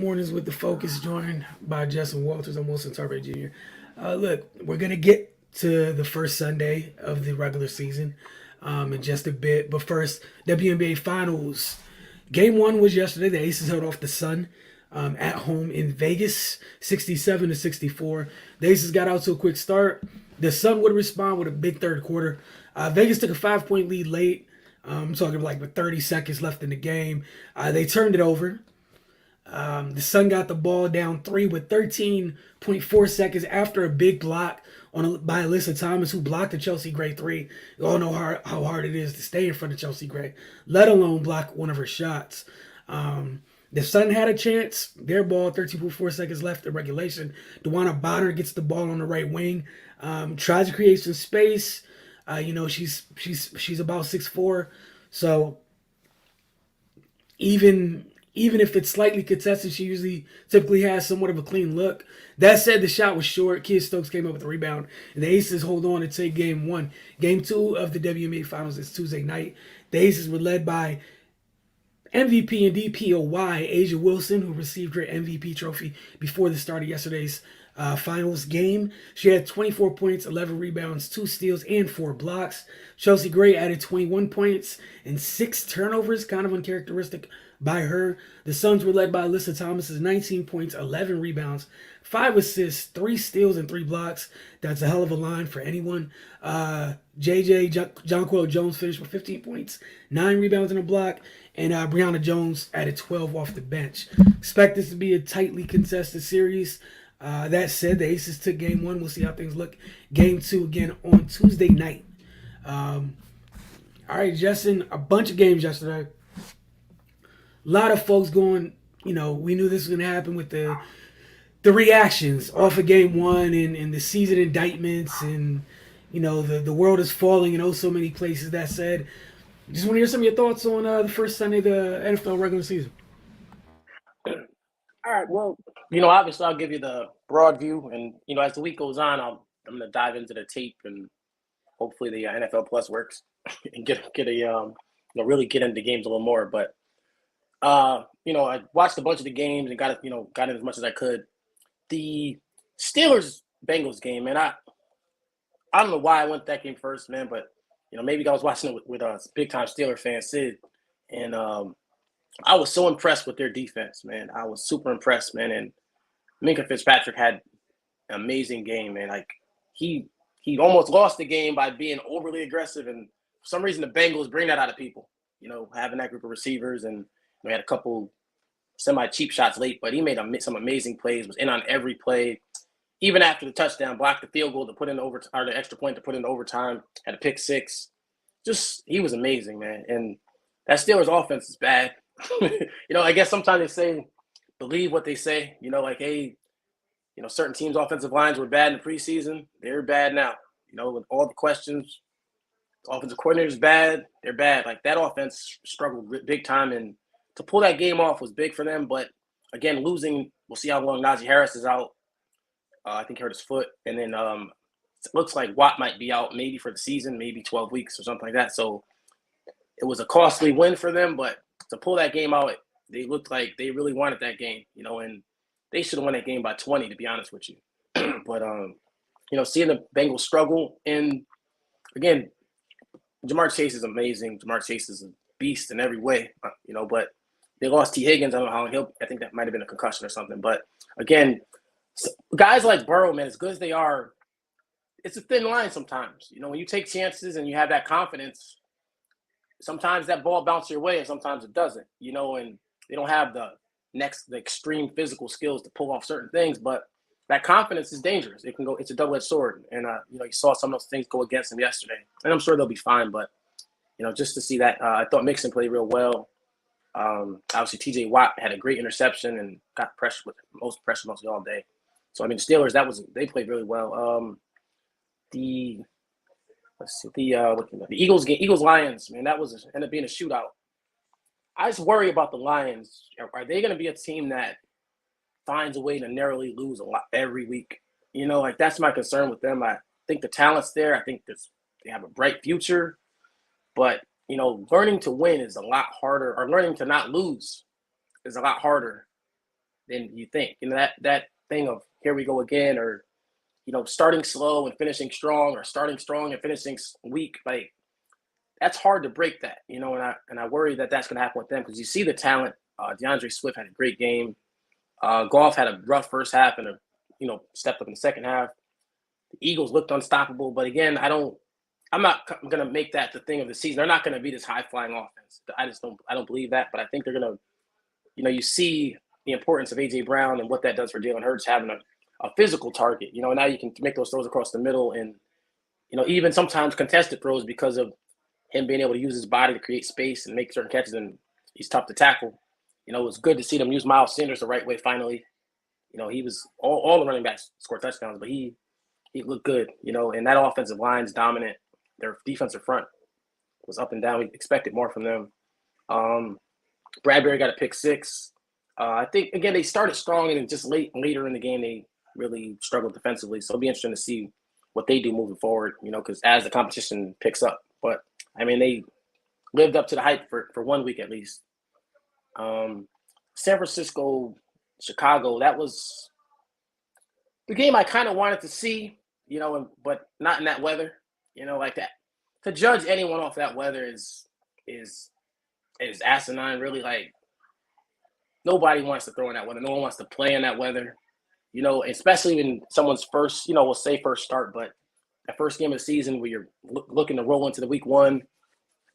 Mornings with the Focus, joined by Justin Walters. I'm Wilson Tarver Jr. Look, we're going to get to the first Sunday of the regular season in just a bit. But first, WNBA Finals. Game one was yesterday. The Aces held off the Sun at home in Vegas, 67 to 64. The Aces got out to a quick start. The Sun would respond with a big third quarter. Vegas took a 5 point lead late. I'm talking like with 30 seconds left in the game. They turned it over. The Sun got the ball down three with 13.4 seconds after a big block by Alyssa Thomas, who blocked the Chelsea Gray three. You all know how hard it is to stay in front of Chelsea Gray, let alone block one of her shots. The Sun had a chance. Their ball, 13.4 seconds left in regulation. DeWanna Bonner gets the ball on the right wing, tries to create some space. She's about 6'4", so even if it's slightly contested, she typically has somewhat of a clean look. That said, the shot was short. Kia Stokes came up with a rebound, and the Aces hold on to take game one. Game two of the WNBA Finals is Tuesday night. The Aces were led by MVP and DPOY Asia Wilson, who received her MVP trophy before the start of yesterday's finals game. She had 24 points, 11 rebounds, 2 steals, and 4 blocks. Chelsea Gray added 21 points and 6 turnovers, kind of uncharacteristic by her. The Suns were led by Alyssa Thomas's 19 points, 11 rebounds, 5 assists, 3 steals, and 3 blocks. That's a hell of a line for anyone. Jonquel Jones finished with 15 points, 9 rebounds, and a block. And Brianna Jones added 12 off the bench. Expect this to be a tightly contested series. That said, the Aces took game one. We'll see how things look. Game two again on Tuesday night. All right, Justin, a bunch of games yesterday. A lot of folks going, we knew this was going to happen with the reactions off of game one and the season indictments and, the world is falling in oh so many places. That said, just want to hear some of your thoughts on the first Sunday of the NFL regular season. All right. Well, obviously I'll give you the broad view, and as the week goes on, I'm going to dive into the tape, and hopefully the NFL Plus works and get a really get into games a little more. But I watched a bunch of the games and got in as much as I could. The Steelers Bengals game, man. I don't know why I went that game first, man, but maybe I was watching it with a big time Steeler fan, Sid, and I was so impressed with their defense, man. I was super impressed, man. And Minka Fitzpatrick had an amazing game, man. Like he almost lost the game by being overly aggressive, and for some reason the Bengals bring that out of people. Having that group of receivers, and we had a couple semi-cheap shots late, but he made some amazing plays. Was in on every play, even after the touchdown, blocked the field goal to put in the extra point to put in overtime. Had a pick six. Just he was amazing, man. And that Steelers offense is bad. I guess sometimes they say believe what they say. Hey, certain teams' offensive lines were bad in the preseason. They're bad now. With all the questions, offensive coordinator's bad. They're bad. Like that offense struggled big time, and to pull that game off was big for them. But again, losing, we'll see how long Najee Harris is out. I think he hurt his foot, and then it looks like Watt might be out maybe for the season, maybe 12 weeks or something like that. So it was a costly win for them, but to pull that game out, they looked like they really wanted that game, and they should have won that game by 20, to be honest with you. But, seeing the Bengals struggle, and again, Jamar Chase is amazing. Jamar Chase is a beast in every way, but they lost T. Higgins. I don't know how I think that might have been a concussion or something. But again, guys like Burrow, man, as good as they are, it's a thin line sometimes. When you take chances and you have that confidence, sometimes that ball bounces your way and sometimes it doesn't, and they don't have the extreme physical skills to pull off certain things, but that confidence is dangerous. It's a double-edged sword. And, you saw some of those things go against them yesterday, and I'm sure they'll be fine. But, just to see that, I thought Mixon played real well. Obviously TJ Watt had a great interception and got pressure with most pressure mostly all day. So, the Steelers, they played really well. The Eagles Lions, man, that ended up being a shootout. I just worry about the Lions. Are they going to be a team that finds a way to narrowly lose a lot every week? That's my concern with them. I think the talent's there. I think they have a bright future, but learning to win is a lot harder, or learning to not lose is a lot harder than you think. That thing of here we go again, or starting slow and finishing strong, or starting strong and finishing weak. Like that's hard to break that. And I worry that that's going to happen with them because you see the talent. DeAndre Swift had a great game. Goff had a rough first half and stepped up in the second half. The Eagles looked unstoppable, but again, I'm not going to make that the thing of the season. They're not going to be this high flying offense. I don't believe that, but I think they're going to, you see the importance of AJ Brown and what that does for Jalen Hurts having a physical target. Now you can make those throws across the middle and, even sometimes contested throws because of him being able to use his body to create space and make certain catches, and he's tough to tackle. It was good to see them use Miles Sanders the right way finally. He was all the running backs scored touchdowns, but he looked good, and that offensive line's dominant. Their defensive front was up and down. We expected more from them. Bradbury got a pick six. I think, again, they started strong, and then just later in the game, they really struggled defensively. So it'll be interesting to see what they do moving forward, because as the competition picks up. But, I mean, they lived up to the hype for 1 week at least. San Francisco, Chicago, that was the game I kind of wanted to see, but not in that weather, like that. To judge anyone off that weather is asinine, really. Like, nobody wants to throw in that weather. No one wants to play in that weather, especially when someone's first, we'll say first start, but that first game of the season where you're looking to roll into the week one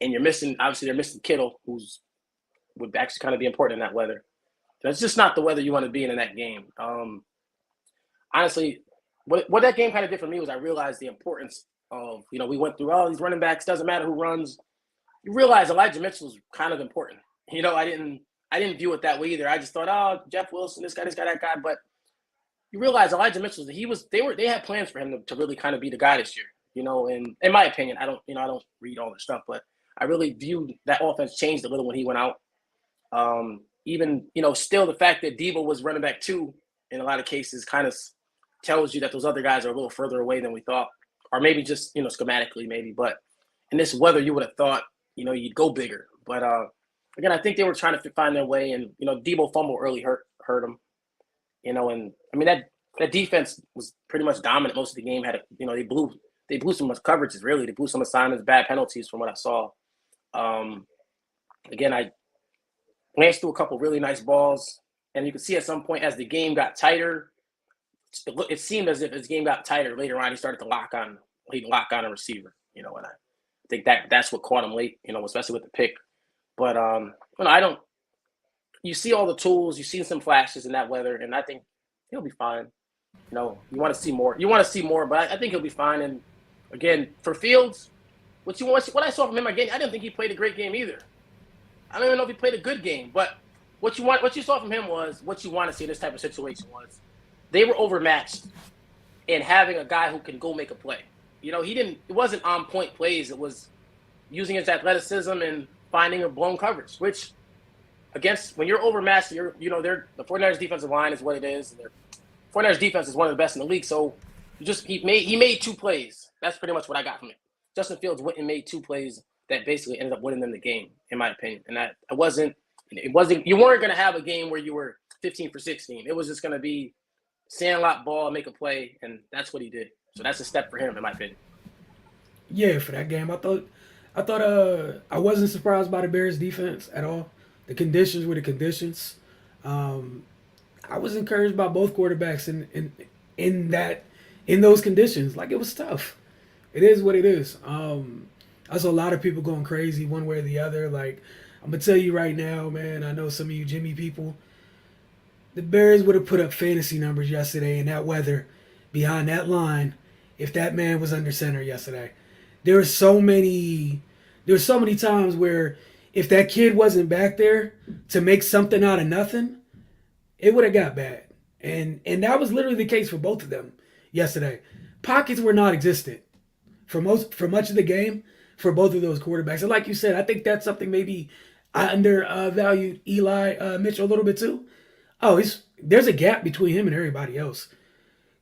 and obviously they're missing Kittle, who's would actually kind of be important in that weather. That's just not the weather you want to be in that game. Honestly, what that game kind of did for me was I realized the importance of, we went through all these running backs, doesn't matter who runs. You realize Elijah Mitchell's kind of important. I didn't view it that way either. I just thought, oh, Jeff Wilson, this guy, that guy. But you realize Elijah Mitchell, they had plans for him to really kind of be the guy this year. And in my opinion, I don't read all this stuff, but I really viewed that offense changed a little when he went out. Even, still the fact that Debo was running back 2 in a lot of cases kind of tells you that those other guys are a little further away than we thought, or maybe just, schematically maybe. But in this weather, you would have thought, you'd go bigger. But again, I think they were trying to find their way, and, Debo fumble early hurt them, and I mean, that defense was pretty much dominant most of the game. They blew some coverages, really. They blew some assignments, bad penalties from what I saw. Again, I glanced through a couple really nice balls, and you could see at some point as the game got tighter, it seemed as if his game got tighter later on. He started to lock on a receiver, and I think that's what caught him late, especially with the pick. But you see all the tools, you see some flashes in that weather, and I think he'll be fine. You want to see more, but I think he'll be fine. And again, for Fields, what I saw from him again, I didn't think he played a great game either. I don't even know if he played a good game, but what you saw from him was what you want to see in this type of situation was they were overmatched and having a guy who can go make a play. It wasn't on point plays. It was using his athleticism and finding a blown coverage, which when you're overmatched, the 49ers defensive line is what it is. The 49ers defense is one of the best in the league. So he made 2 plays. That's pretty much what I got from it. Justin Fields went and made 2 plays that basically ended up winning them the game, in my opinion. And you weren't going to have a game where you were 15 for 16. It was just going to be sandlot ball, make a play, and that's what he did. So that's a step for him, in my opinion. Yeah, for that game, I thought I wasn't surprised by the Bears defense at all. The conditions were the conditions. I was encouraged by both quarterbacks in those conditions. Like, it was tough. It is what it is. I saw a lot of people going crazy one way or the other. Like, I'm gonna tell you right now, man. I know some of you Jimmy people. The Bears would have put up fantasy numbers yesterday in that weather, behind that line, if that man was under center yesterday. There were so many times where if that kid wasn't back there to make something out of nothing, it would have got bad. And that was literally the case for both of them yesterday. Pockets were non-existent for much of the game for both of those quarterbacks. And like you said, I think that's something maybe I undervalued Eli Mitchell a little bit too. There's a gap between him and everybody else.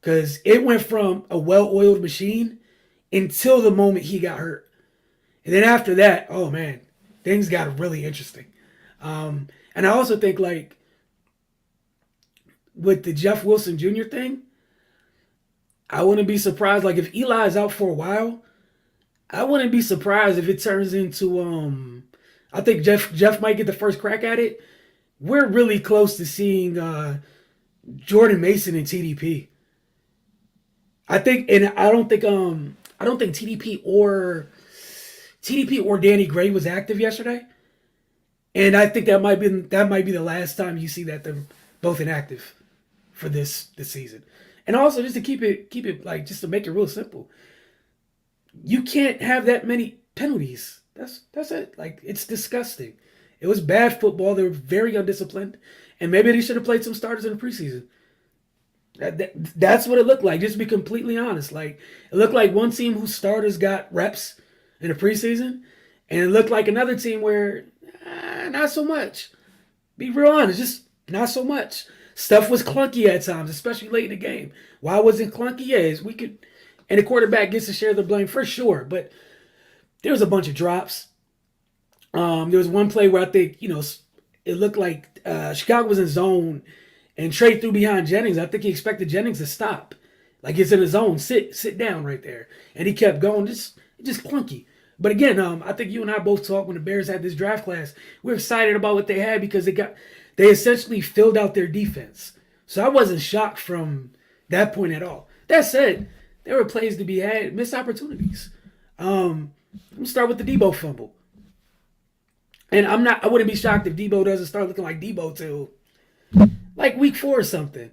Because it went from a well-oiled machine until the moment he got hurt. And then after that, oh man, things got really interesting. And I also think, like, with the Jeff Wilson Jr. thing, I wouldn't be surprised. Like if Eli is out for a while, I wouldn't be surprised if it turns into I think Jeff might get the first crack at it. We're really close to seeing Jordan Mason and TDP. I think, and I don't think TDP or Danny Gray was active yesterday, and I think that might be the last time you see that they're both inactive for this season. And also, just to keep it like just to make it real simple, you can't have that many penalties. That's it. Like it's disgusting. It was bad football. They were very undisciplined, and maybe they should have played some starters in the preseason. That's what it looked like. Just to be completely honest, like it looked like one team whose starters got reps in the preseason, and it looked like another team where not so much. Be real honest, just not so much. Stuff was clunky at times, especially late in the game. Why was it clunky? Yes, we could, and the quarterback gets to share the blame for sure. But there was a bunch of drops. There was one play where I think it looked like Chicago was in zone, and Trey threw behind Jennings. I think he expected Jennings to stop, like it's in his zone, sit down right there, and he kept going, just clunky. But again, I think you and I both talked when the Bears had this draft class. We were excited about what they had because they essentially filled out their defense. So I wasn't shocked from that point at all. That said, there were plays to be had, missed opportunities. Let me start with the Debo fumble. And I wouldn't be shocked if Debo doesn't start looking like Debo till like week 4 or something.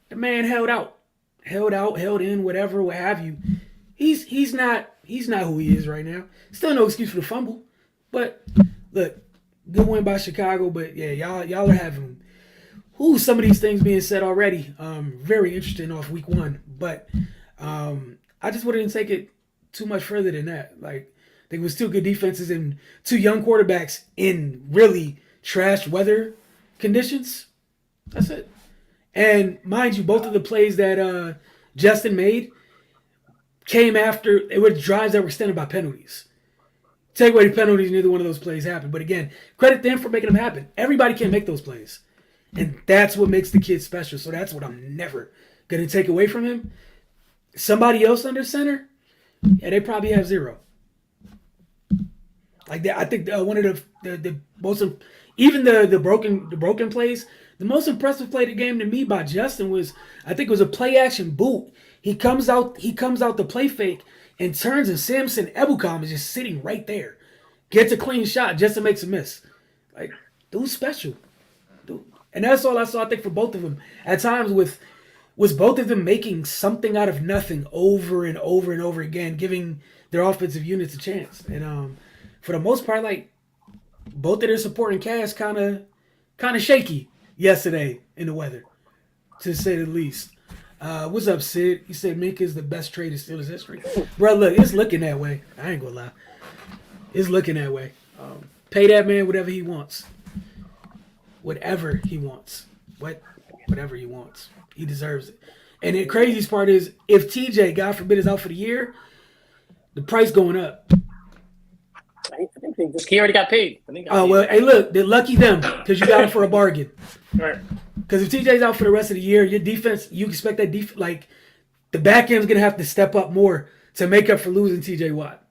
The man held in, whatever, what have you. He's not who he is right now. Still no excuse for the fumble. But look, good win by Chicago. But yeah, y'all are having some of these things being said already. Very interesting off week 1. But I just wouldn't take it too much further than that. Like I think it was 2 good defenses and 2 young quarterbacks in really trash weather conditions. That's it. And mind you, both of the plays that Justin made came after it were drives that were extended by penalties. Take away the penalties, neither one of those plays happened. But again, credit them for making them happen. Everybody can't make those plays. And that's what makes the kid special. So that's what I'm never going to take away from him. Somebody else under center, yeah, they probably have 0. Like that, I think one of the most, even the broken plays, the most impressive play of the game to me by Justin was, I think it was a play action boot. He comes out the play fake and turns, and Samson Ebukam is just sitting right there. Gets a clean shot. Justin makes a miss. Like, dude's special. Dude. And that's all I saw, I think, for both of them. At times was both of them making something out of nothing over and over and over again, giving their offensive units a chance. And for the most part, like, both of their supporting cast kind of shaky yesterday in the weather, to say the least. What's up, Sid? He said Minkah is the best trade in Steelers history. Bro, look, it's looking that way. I ain't gonna lie. It's looking that way. Pay that man whatever he wants. Whatever he wants. Whatever he wants. He deserves it. And the craziest part is, if TJ, God forbid, is out for the year, the price going up. I think he already got paid. Well, hey, look, they're lucky them because you got him for a bargain. Right. Because if TJ's out for the rest of the year, your defense, you expect that like the back end's gonna have to step up more to make up for losing TJ Watt.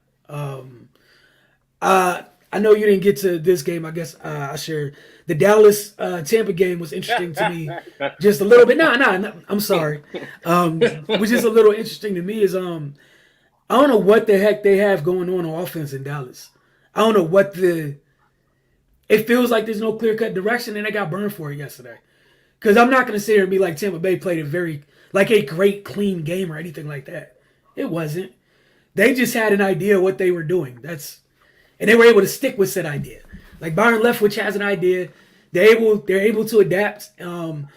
I know you didn't get to this game. I guess I share the Dallas Tampa game was interesting to me, just a little bit. No, I'm sorry. Was just a little interesting to me is I don't know what the heck they have going on offense in Dallas. I don't know what it feels like there's no clear-cut direction, and they got burned for it yesterday. Because I'm not going to sit here and be like Tampa Bay played a great, clean game or anything like that. It wasn't. They just had an idea of what they were doing. And they were able to stick with said idea. Like Byron Leftwich has an idea. They're able to adapt. And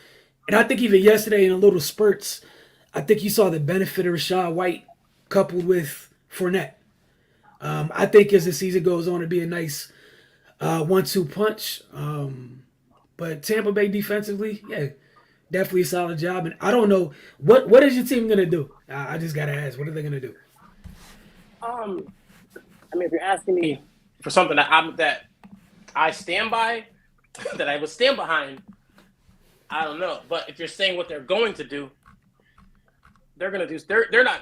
I think even yesterday in a little spurts, I think you saw the benefit of Rachaad White coupled with Fournette. I think as the season goes on, it'll be a nice 1-2 punch. But Tampa Bay defensively, yeah, definitely a solid job. And I don't know, what is your team going to do? I just got to ask, what are they going to do? I mean, if you're asking me for something that I stand by, that I would stand behind, I don't know. But if you're saying what they're going to do, they're going to do. They're not.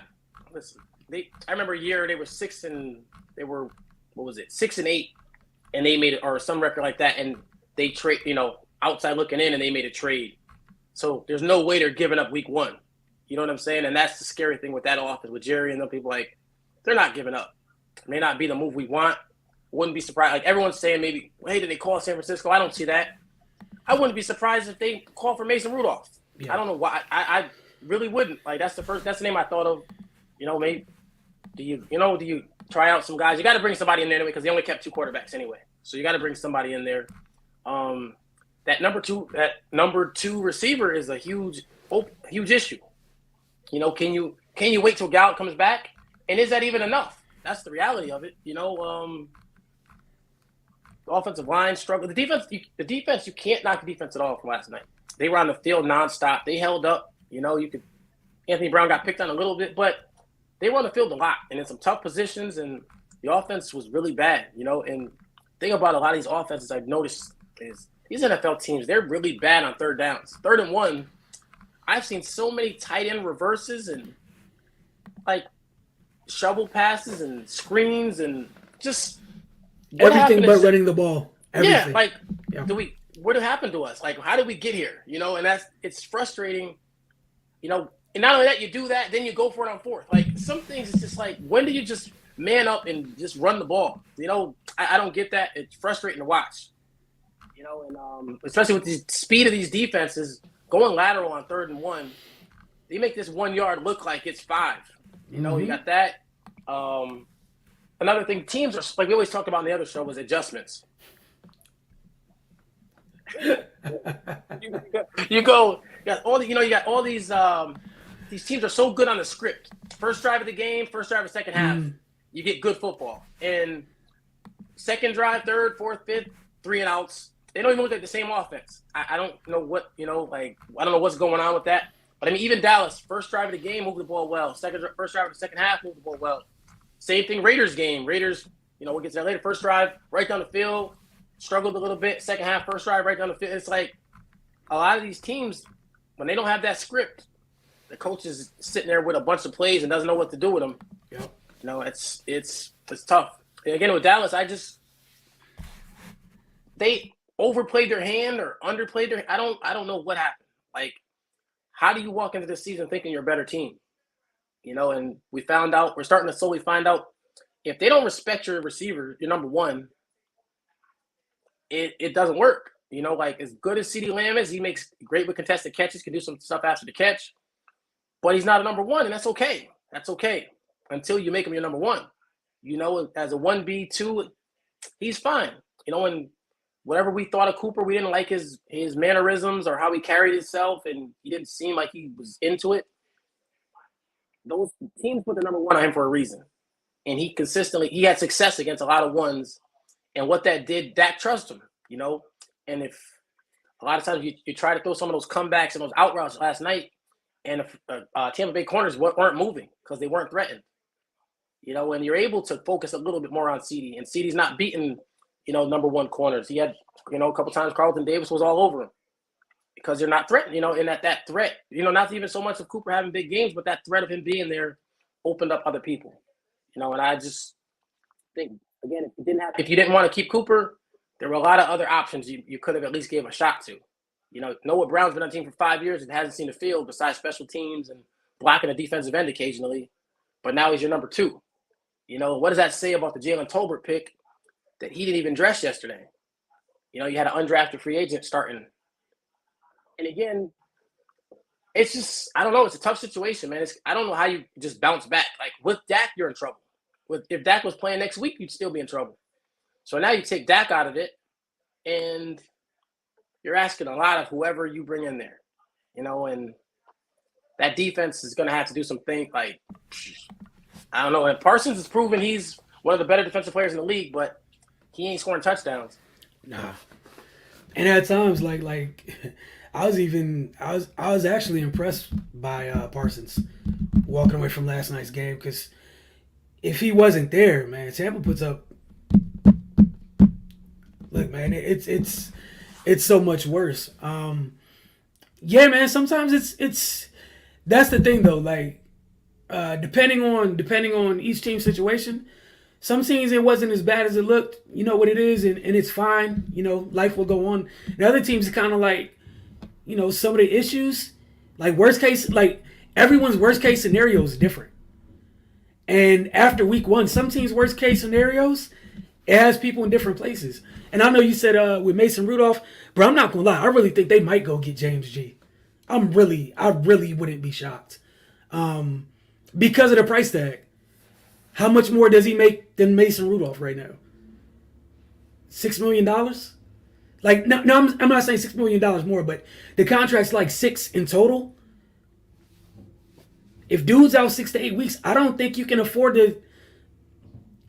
Listen, I remember a year they were what was it 6-8, and they made it or some record like that, and they trade. Outside looking in, and they made a trade. So there's no way they're giving up week 1. You know what I'm saying? And that's the scary thing with that offense with Jerry and them people. Like, they're not giving up. It may not be the move we want. Wouldn't be surprised. Like, everyone's saying maybe, hey, did they call San Francisco? I don't see that. I wouldn't be surprised if they call for Mason Rudolph. Yeah. I don't know why. I really wouldn't. Like, that's the name I thought of. Maybe do you try out some guys? You got to bring somebody in there anyway because they only kept 2 quarterbacks anyway. So you got to bring somebody in there. That number two receiver is a huge issue. Can you wait till Gallup comes back? And is that even enough? That's the reality of it. The offensive line struggled. The defense, you can't knock the defense at all from last night. They were on the field nonstop. They held up. Anthony Brown got picked on a little bit, but they were on the field a lot and in some tough positions. And the offense was really bad. And the thing about a lot of these offenses I've noticed is these NFL teams, they're really bad on third downs. 3rd and 1, I've seen so many tight end reverses and like shovel passes and screens and just everything but running the ball. Everything. Yeah, what happened to us? Like, how did we get here? And it's frustrating. And not only that, you do that, then you go for it on 4th. Like, some things, it's just like, when do you just man up and just run the ball? I don't get that. It's frustrating to watch. And especially with the speed of these defenses, going lateral on 3rd and 1, they make this 1 yard look like it's 5. You got that. Another thing, teams are like we always talked about in the other show was adjustments. you got all these teams are so good on the script. First drive of the game, first drive of the second half, you get good football. And second drive, 3rd, 4th, 5th, 3 and outs. They don't even look like the same offense. I don't know what, I don't know what's going on with that. But, even Dallas, first drive of the game, moved the ball well. First drive of the second half, moved the ball well. Same thing, Raiders game. Raiders, we'll get to that later. First drive, right down the field, struggled a little bit. Second half, first drive, right down the field. It's like a lot of these teams, when they don't have that script, the coach is sitting there with a bunch of plays and doesn't know what to do with them. Yep. It's tough. And again, with Dallas, they overplayed their hand or underplayed their. I don't know what happened. Like, how do you walk into this season thinking you're a better team? And we're starting to slowly find out if they don't respect your receiver, your number 1, it doesn't work. Like, as good as CeeDee Lamb is, he makes great with contested catches, can do some stuff after the catch, but he's not a number 1, and that's okay. That's okay until you make him your number 1. As a 1B, 2, he's fine. And whatever we thought of Cooper, we didn't like his mannerisms or how he carried himself, and he didn't seem like he was into it. Those teams put the number 1 on him for a reason. And he had success against a lot of 1s. And what that did, Dak trusted him, And if a lot of times you try to throw some of those comebacks and those out routes last night, and Tampa Bay corners weren't moving because they weren't threatened. And you're able to focus a little bit more on CeeDee. And CeeDee's not beating, number 1 corners. He had, a couple times Carlton Davis was all over him because they're not threatened, and that threat, not even so much of Cooper having big games, but that threat of him being there opened up other people, and I just think, again, if you didn't want to keep Cooper, there were a lot of other options you could have at least gave a shot to. Noah Brown's been on the team for 5 years and hasn't seen the field besides special teams and blocking a defensive end occasionally, but now he's your number 2. What does that say about the Jalen Tolbert pick that he didn't even dress yesterday? You had an undrafted free agent starting. And again, it's just, I don't know. It's a tough situation, man. I don't know how you just bounce back. Like, with Dak, you're in trouble. If Dak was playing next week, you'd still be in trouble. So now you take Dak out of it, and you're asking a lot of whoever you bring in there. And that defense is going to have to do some things. Like, I don't know. And Parsons has proven he's one of the better defensive players in the league, but he ain't scoring touchdowns. Nah. And at times, like I was actually impressed by Parsons walking away from last night's game, because if he wasn't there, man, Tampa puts up. Look, man, it's so much worse. Yeah, man. Sometimes it's that's the thing though. Like depending on each team situation, some teams it wasn't as bad as it looked. You know what it is, and it's fine. You know, life will go on. The other teams kind of like, some of the issues, like worst case, like everyone's worst case scenario is different. And after week one, some teams' worst case scenarios, it has people in different places. And I know you said with Mason Rudolph, but I'm not gonna lie, I really think they might go get James G. I really wouldn't be shocked because of the price tag. How much more does he make than Mason Rudolph right now? $6 million. Like no, I'm not saying $6 million more, but the contract's like six in total. If dude's out 6 to 8 weeks, I don't think you can afford to.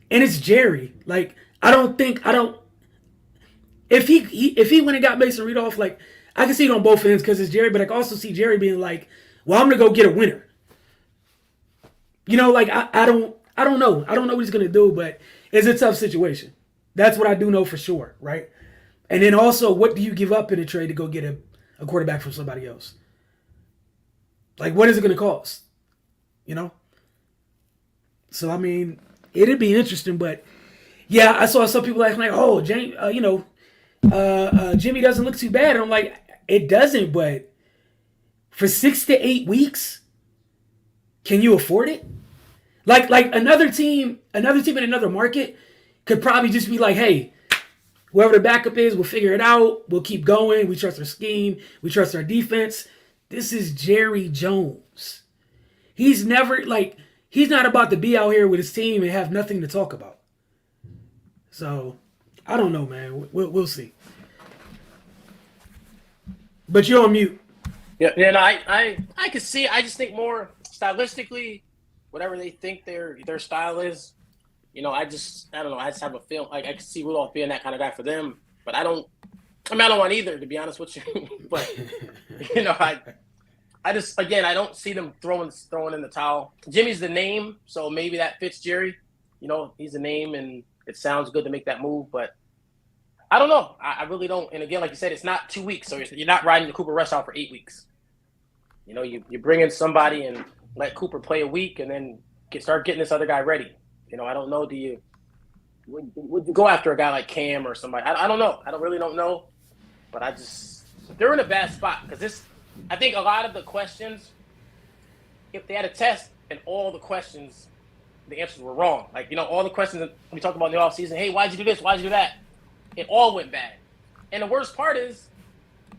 And it's Jerry. Like I don't. If he went and got Mason Rudolph, like I can see it on both ends because it's Jerry, but I can also see Jerry being like, "Well, I'm gonna go get a winner." Like I don't know. I don't know what he's gonna do, but it's a tough situation. That's what I do know for sure, right? And then also, what do you give up in a trade to go get a quarterback from somebody else? Like, what is it gonna cost? You know. So I mean, it'd be interesting, but yeah, I saw some people acting like, "Oh, James, Jimmy doesn't look too bad." And I'm like, it doesn't, but for 6 to 8 weeks, can you afford it? Like another team in another market could probably just be like, hey, whoever the backup is, we'll figure it out. We'll keep going. We trust our scheme. We trust our defense. This is Jerry Jones. He's never he's not about to be out here with his team and have nothing to talk about. So I don't know, man. We'll see. But you're on mute. Yeah, no, I could see. I just think more stylistically, whatever they think their style is. I don't know. I just have a feel like I could see Rudolph being that kind of guy for them. But I don't. I mean, I don't want either, to be honest with you. But I just I don't see them throwing in the towel. Jimmy's the name, so maybe that fits Jerry. He's a name, and it sounds good to make that move. But I don't know. I really don't. And again, like you said, it's not 2 weeks, so you're not riding the Cooper Rush out for 8 weeks. You bring in somebody and let Cooper play a week, and then start getting this other guy ready. I don't know. Would you go after a guy like Cam or somebody? I don't know. I don't know. But they're in a bad spot because I think a lot of the questions, if they had a test and all the questions, the answers were wrong. Like, all the questions that we talked about in the offseason, hey, why'd you do this? Why'd you do that? It all went bad. And the worst part is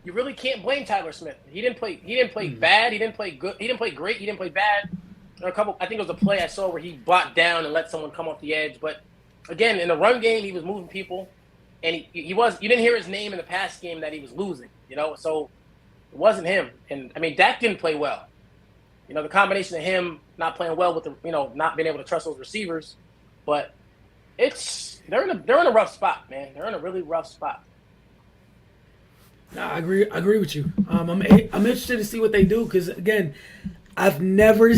you really can't blame Tyler Smith. He didn't play bad. He didn't play good. He didn't play great. He didn't play bad. I think it was a play I saw where he blocked down and let someone come off the edge. But again, in the run game, he was moving people, and you didn't hear his name in the pass game that he was losing. So it wasn't him. And I mean, Dak didn't play well. The combination of him not playing well with not being able to trust those receivers, but they're in a rough spot, man. They're in a really rough spot. No, I agree with you. I'm interested to see what they do because again, I've never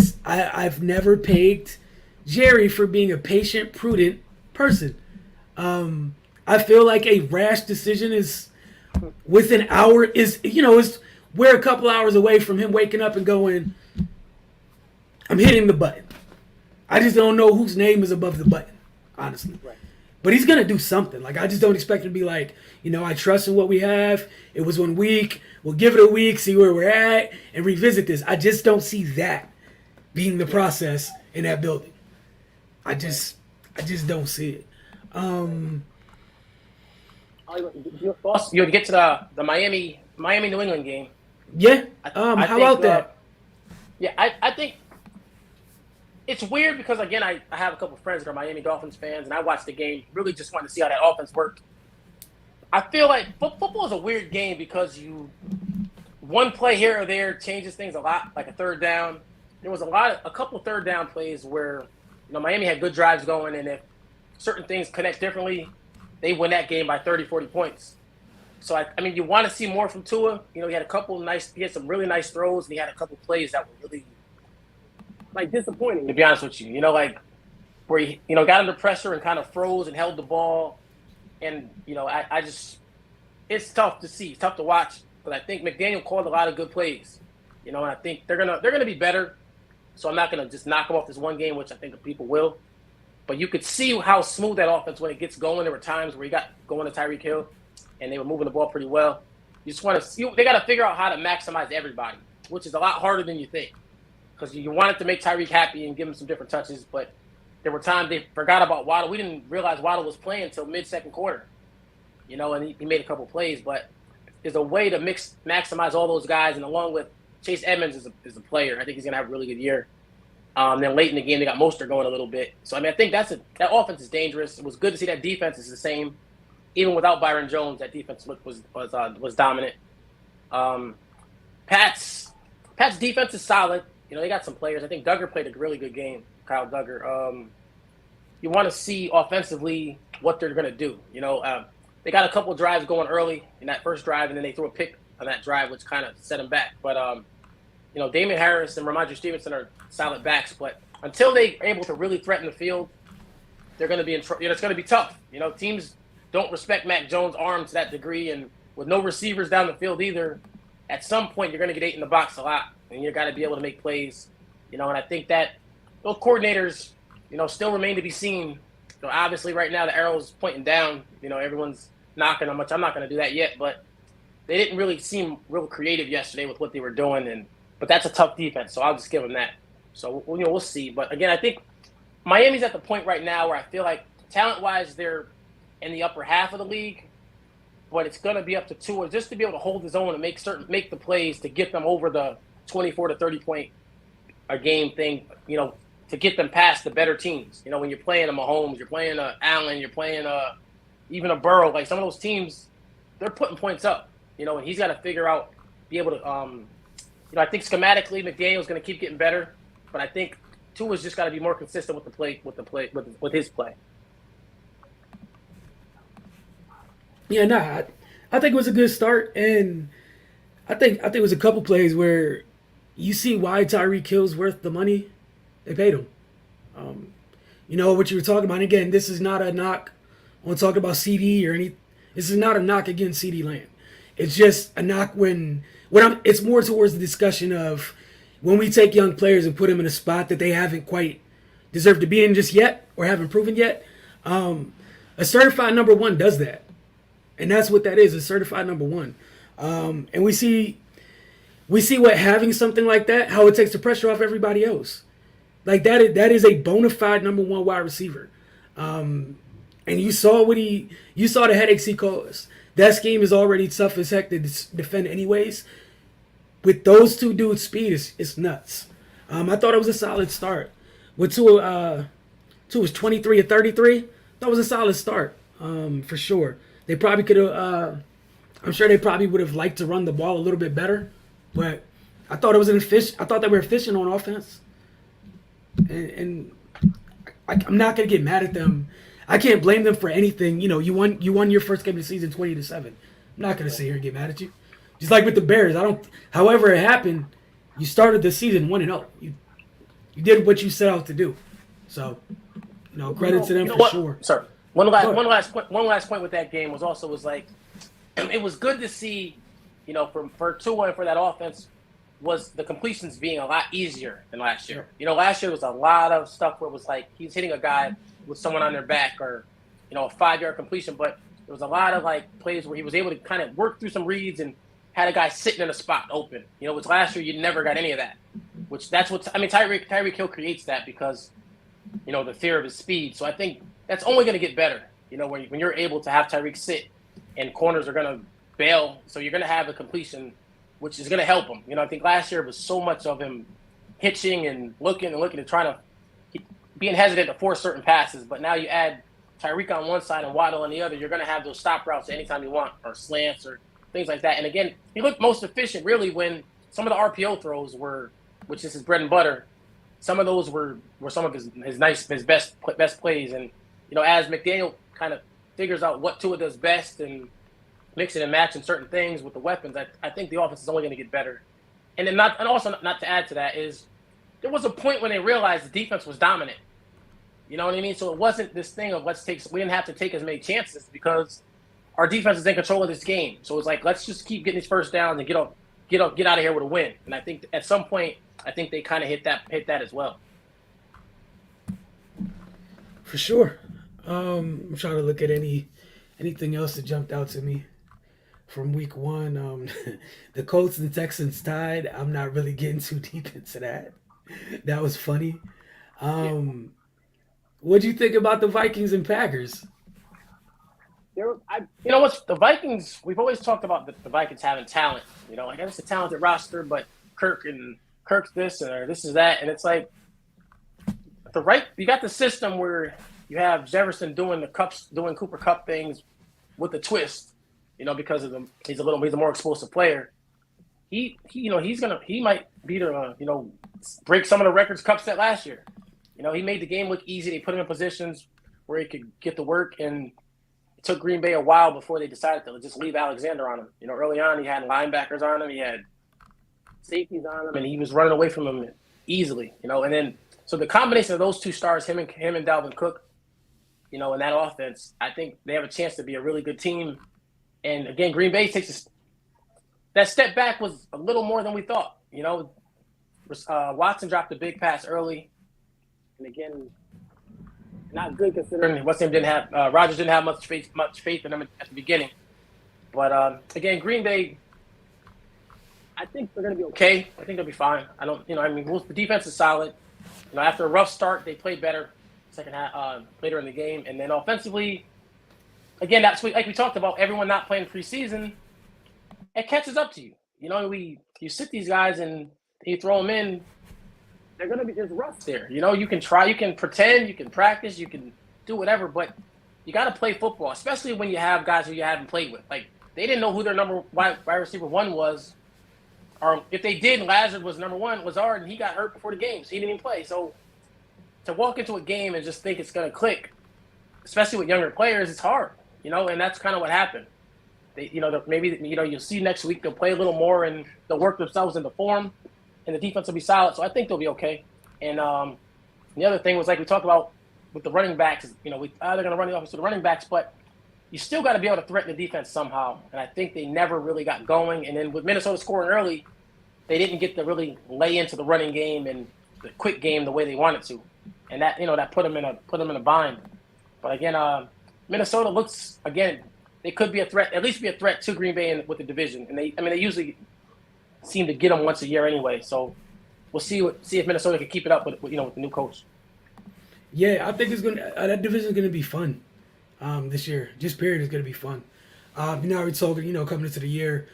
pegged Jerry for being a patient, prudent person. I feel like a rash decision is with an hour is we're a couple hours away from him waking up and going, I'm hitting the button. I just don't know whose name is above the button, honestly. Right. But he's gonna do something. Like I just don't expect him to be like, I trust in what we have. It was 1 week. We'll give it a week, see where we're at, and revisit this. I just don't see that being the process in that building. I just don't see it. You'll get to the Miami New England game. Yeah. How about that? I think it's weird because again, I have a couple friends that are Miami Dolphins fans, and I watched the game really just wanting to see how that offense worked. I feel like football is a weird game because one play here or there changes things a lot, like a third down. There was a couple third down plays where Miami had good drives going, and if certain things connect differently, they win that game by 30, 40 points. So I mean, you want to see more from Tua. He had some really nice throws, and he had a couple plays that were really disappointing, to be honest with you. Where he got under pressure and kind of froze and held the ball, and it's tough to see, it's tough to watch. because I think McDaniel called a lot of good plays. And I think they're gonna be better. So I'm not gonna just knock them off this one game, which I think people will. But you could see how smooth that offense when it gets going. There were times where you got going to Tyreek Hill, and they were moving the ball pretty well. You just want to see. They got to figure out how to maximize everybody, which is a lot harder than you think, because you wanted to make Tyreek happy and give him some different touches. But there were times they forgot about Waddle. We didn't realize Waddle was playing until mid-second quarter, and he made a couple plays. But there's a way to maximize all those guys, and along with Chase Edmonds is a player. I think he's gonna have a really good year. Then late in the game, they got Mostert going a little bit. So, I think that offense is dangerous. It was good to see that defense is the same. Even without Byron Jones, that defense was dominant. Pat's defense is solid. They got some players. I think Duggar played a really good game, Kyle Duggar. You want to see offensively what they're going to do. They got a couple of drives going early in that first drive, and then they threw a pick on that drive, which kind of set them back. But Damian Harris and Ramondre Stevenson are solid backs, but until they're able to really threaten the field, they're going to be in trouble. It's going to be tough. Teams don't respect Mac Jones' arm to that degree, and with no receivers down the field either, at some point you're going to get 8 in the box a lot, and you got to be able to make plays. And I think that those coordinators, still remain to be seen. Obviously right now the arrow's pointing down. Everyone's knocking on much. I'm not going to do that yet, but they didn't really seem real creative yesterday with what they were doing, but that's a tough defense, so I'll just give them that. So, we'll see. But, again, I think Miami's at the point right now where I feel like talent-wise they're in the upper half of the league, but it's going to be up to Tua just to be able to hold his own and make the plays to get them over the 24 to 30-point a game thing, to get them past the better teams. When you're playing a Mahomes, you're playing a Allen, you're playing even a Burrow. Like, some of those teams, they're putting points up, and he's got to figure out, be able to I think schematically McDaniel's going to keep getting better, but I think Tua's just got to be more consistent with his play. Yeah, I think it was a good start, and I think it was a couple plays where you see why Tyreek Hill's worth the money. They paid him. What you were talking about. And again, this is not a knock on talking about CD or any. This is not a knock against CD Lamb. It's just a knock it's more towards the discussion of when we take young players and put them in a spot that they haven't quite deserved to be in just yet or haven't proven yet. A certified number one does that. And that's what that is, a certified number one. And we see what having something like that, how it takes the pressure off everybody else. Like that is a bona fide number one wide receiver. And you saw the headaches he caused. That scheme is already tough as heck to defend anyways. With those two dudes' speed, it's nuts. I thought it was a solid start. With Tua was 23 of 33. That was a solid start, for sure. They probably could have. I'm sure they probably would have liked to run the ball a little bit better, but I thought I thought they were efficient on offense, and I'm not gonna get mad at them. I can't blame them for anything. You won your first game of the season 20-7. I'm not gonna sit here and get mad at you. Just like with the Bears, however it happened, you started the season 1-0. You did what you set out to do. So, credit to them for sure. Sir, one last point with that game was like it was good to see, for Tua and for that offense was the completions being a lot easier than last year. Last year was a lot of stuff where it was like he's hitting a guy with someone on their back or, a 5-yard completion, but there was a lot of plays where he was able to kind of work through some reads and had a guy sitting in a spot open. Which last year you never got any of that. Tyreek Hill creates that because, the fear of his speed. So I think that's only going to get better. When you're able to have Tyreek sit and corners are going to bail, so you're going to have a completion, which is going to help him. I think last year was so much of him hitching and looking and trying to being hesitant to force certain passes. But now you add Tyreek on one side and Waddle on the other, you're going to have those stop routes anytime you want, or slants or things like that. And again, he looked most efficient really when some of the RPO throws were, which is his bread and butter. Some of those were some of his best plays. And as McDaniel kind of figures out what Tua does best and mixing and matching certain things with the weapons, I think the offense is only going to get better. And then not to add to that is there was a point when they realized the defense was dominant. You know what I mean? So it wasn't this thing of we didn't have to take as many chances because our defense is in control of this game. So it's like, let's just keep getting these first downs and get out of here with a win. And I think at some point, I think they kind of hit that as well. For sure. I'm trying to look at anything else that jumped out to me from week one. The Colts and Texans tied. I'm not really getting too deep into that. That was funny. Yeah. What do you think about the Vikings and Packers? You know what? The Vikings, we've always talked about the Vikings having talent. You know, like it's a talented roster, but Kirk's this or this is that. And it's like you got the system where you have Jefferson doing Cooper Cup things with a twist, you know, because of he's a more explosive player. He might be the break some of the records Cup set last year. You know, he made the game look easy. They put him in positions where he could get the work, and it took Green Bay a while before they decided to just leave Alexander on him. You know, early on he had linebackers on him, he had safeties on him, and he was running away from him easily. You know, and then so the combination of those two stars, him and Dalvin Cook, you know, in that offense, I think they have a chance to be a really good team. And again, Green Bay that step back was a little more than we thought. You know, Watson dropped a big pass early, and again, not good considering Rodgers didn't have much faith in him at the beginning. But again, Green Bay, I think they're going to be okay. I think they'll be fine. The defense is solid. You know, after a rough start, they played better second half, later in the game, and then offensively, again, that's like we talked about. Everyone not playing preseason, it catches up to you. You know, you sit these guys and you throw them in. They're going to be just rough there. You know, you can try, you can pretend, you can practice, you can do whatever, but you got to play football, especially when you have guys who you haven't played with. Like, they didn't know who their number wide receiver one was, or if they did, Lazard was number one, Lazard, and he got hurt before the game, so he didn't even play. So to walk into a game and just think it's going to click, especially with younger players, it's hard, you know, and that's kind of what happened. They, you know, maybe, you know, you'll see next week they'll play a little more and they'll work themselves into form, and the defense will be solid. So I think they'll be okay. And the other thing was, like we talked about with the running backs, you know, they're going to run the offense to the running backs, but you still got to be able to threaten the defense somehow. And I think they never really got going. And then with Minnesota scoring early, they didn't get to really lay into the running game and the quick game the way they wanted to. And that, you know, that put them in a bind. But again, Minnesota looks, again, they could be a threat, at least be a threat to Green Bay with the division. And they usually seem to get them once a year anyway. So we'll see if Minnesota can keep it up with the new coach. Yeah, I think it's that division is gonna be fun this year. Just period is gonna be fun. You know, we told coming into the year,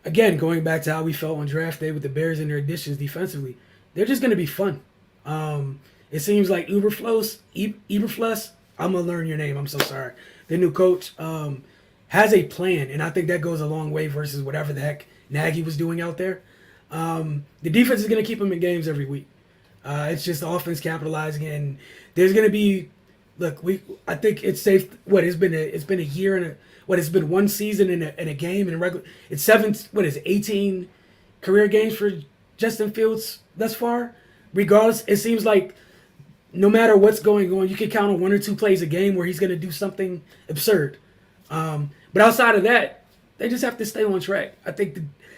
again going back to how we felt on draft day with the Bears and their additions defensively, they're just gonna be fun. It seems like Eberflus, I'm gonna learn your name. I'm so sorry. The new coach has a plan, and I think that goes a long way versus whatever the heck Nagy was doing out there. The defense is gonna keep them in games every week. It's just the offense capitalizing, and there's gonna be. Look, I think it's safe. It's been a year and it's been one season in a game in a regular. It's 18 career games for Justin Fields thus far. Regardless, it seems like no matter what's going on, you can count on one or two plays a game where he's going to do something absurd. But outside of that, they just have to stay on track. I think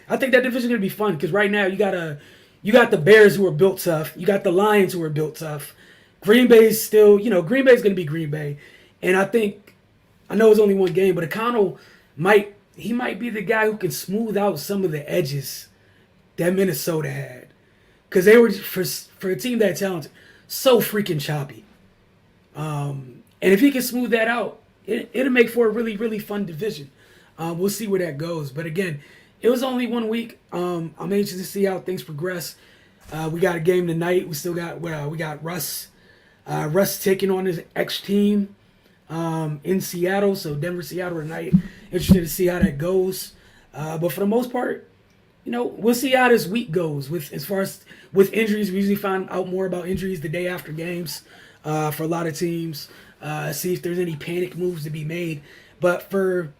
that division is going to be fun because right now you got the Bears who are built tough. You got the Lions who are built tough. Green Bay's going to be Green Bay. And I know it's only one game, but O'Connell might be the guy who can smooth out some of the edges that Minnesota had. Because they were, for a team that talented, so freaking choppy. And if he can smooth that out, it'll make for a really, really fun division. We'll see where that goes. But again, it was only 1 week. I'm anxious to see how things progress. We got a game tonight. We still got we got Russ taking on his ex-team in Seattle. So Denver, Seattle tonight. Interested to see how that goes. But for the most part, we'll see how this week goes. As far as with injuries, we usually find out more about injuries the day after games for a lot of teams. See if there's any panic moves to be made. But for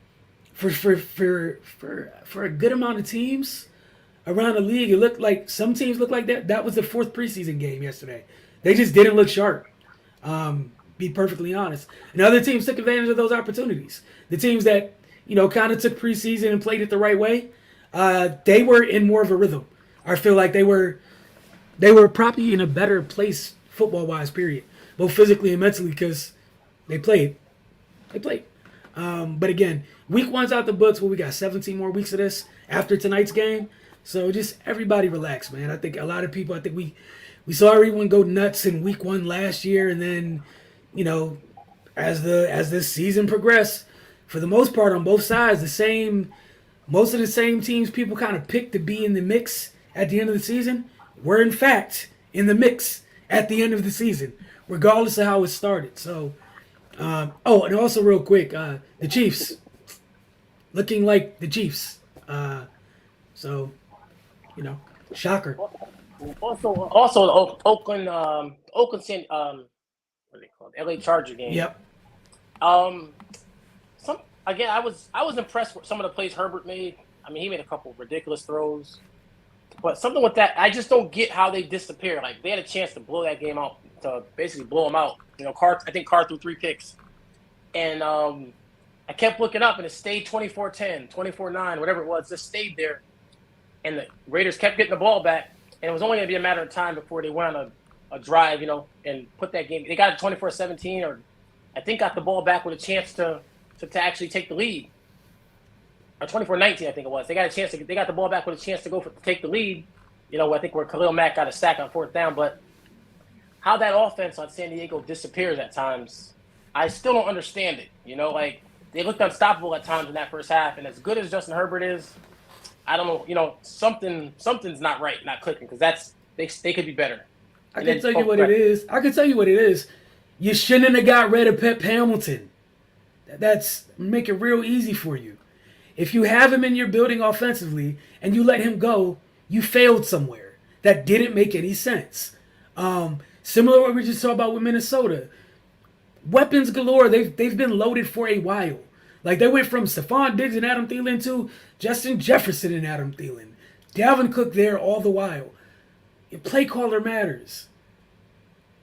a good amount of teams around the league, it looked like some teams looked like that was the fourth preseason game yesterday. They just didn't look sharp. Be perfectly honest. And other teams took advantage of those opportunities. The teams that kind of took preseason and played it the right way, they were in more of a rhythm. I feel like they were probably in a better place football wise, period, both physically and mentally, because they played. They played. But again, week one's out the books. Well, we got 17 more weeks of this after tonight's game. So just everybody relax, man. I think a lot of people, I think we saw everyone go nuts in week one last year, and then, as this season progressed, for the most part on both sides, most of the same teams people kind of picked to be in the mix at the end of the season were in fact in the mix at the end of the season, regardless of how it started. So, and also real quick, the Chiefs looking like the Chiefs. So, shocker. Also, the Oakland, what are they called? LA Charger game. Yep. Again, I was impressed with some of the plays Herbert made. I mean, he made a couple of ridiculous throws, but something with that, I just don't get how they disappear. Like, they had a chance to blow that game out, to basically blow them out. I think Carr threw 3 picks, and I kept looking up, and it stayed 24-10, 24-9, whatever it was, just stayed there, and the Raiders kept getting the ball back, and it was only going to be a matter of time before they went on a drive, and put that game. They got it 24-17, or I think got the ball back with a chance to actually take the lead. Or 24-19, I think it was. They got the ball back with a chance to take the lead. I think where Khalil Mack got a sack on 4th down. But how that offense on San Diego disappears at times, I still don't understand it. They looked unstoppable at times in that first half. And as good as Justin Herbert is, I don't know. Something's not right, not clicking, because they could be better. I can tell you what it is. You shouldn't have got rid of Pep Hamilton. That's make it real easy for you. If you have him in your building offensively and you let him go, you failed somewhere. That didn't make any sense. Similar to what we just saw about with Minnesota. Weapons galore. They've been loaded for a while. Like, they went from Stephon Diggs and Adam Thielen to Justin Jefferson and Adam Thielen. Dalvin Cook there all the while. Your play caller matters.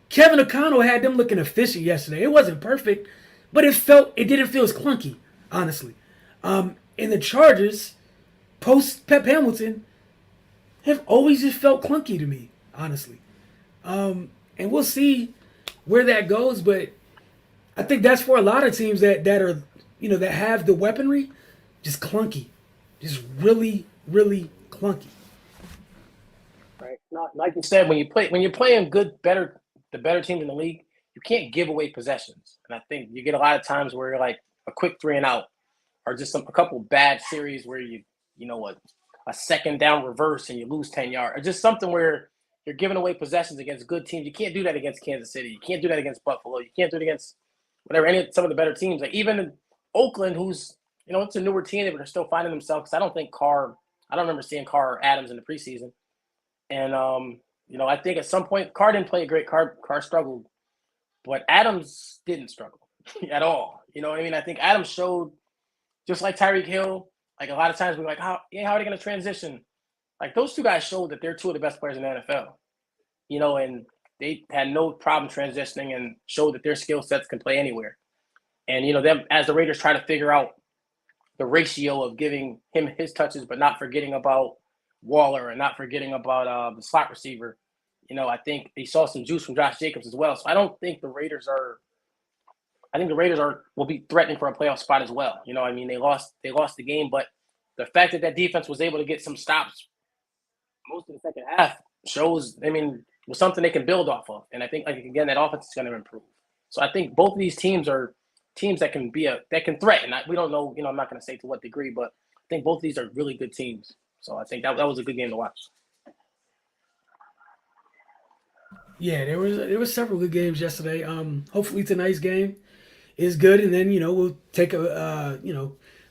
Kevin O'Connell had them looking efficient yesterday. It wasn't perfect, but it didn't feel as clunky, honestly. And the Chargers, post Pep Hamilton, have always just felt clunky to me, honestly. And we'll see where that goes, but I think that's for a lot of teams that are, that have the weaponry, just clunky. Just really, really clunky. Right. Not like you said, when you're playing the better teams in the league, you can't give away possessions. And I think you get a lot of times where you're like a quick 3 and out, or just a couple bad series where a second down reverse and you lose 10 yards, or just something where you're giving away possessions against good teams. You can't do that against Kansas City. You can't do that against Buffalo. You can't do it against some of the better teams. Like, even Oakland, who's, it's a newer team, but they're still finding themselves. Because I don't remember seeing Carr or Adams in the preseason. And, I think at some point, Carr didn't play a great. Carr struggled. But Adams didn't struggle at all. You know what I mean? I think Adams showed, just like Tyreek Hill, like a lot of times we're like, how are they going to transition? Like, those two guys showed that they're two of the best players in the NFL. And they had no problem transitioning and showed that their skill sets can play anywhere. And, them, as the Raiders try to figure out the ratio of giving him his touches, but not forgetting about Waller and not forgetting about the slot receiver, I think they saw some juice from Josh Jacobs as well. So I don't think the Raiders will be threatening for a playoff spot as well. They lost the game, but the fact that defense was able to get some stops most of the second half shows, was something they can build off of. And I think, again, that offense is going to improve. So I think both of these teams are teams that can threaten. We don't know, I'm not going to say to what degree, but I think both of these are really good teams. So I think that was a good game to watch. Yeah, there was several good games yesterday. Hopefully tonight's game is good, and then we'll take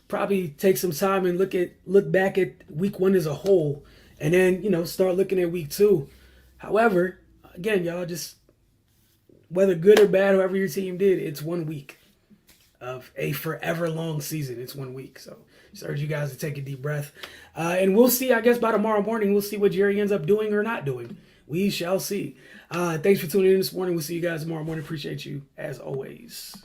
probably take some time and look back at week 1 as a whole, and then start looking at week 2. However, again, y'all, just whether good or bad, however your team did, it's 1 week of a forever long season. It's 1 week, so just urge you guys to take a deep breath, and we'll see. I guess by tomorrow morning, we'll see what Jerry ends up doing or not doing. We shall see. Thanks for tuning in this morning. We'll see you guys tomorrow morning. Appreciate you as always.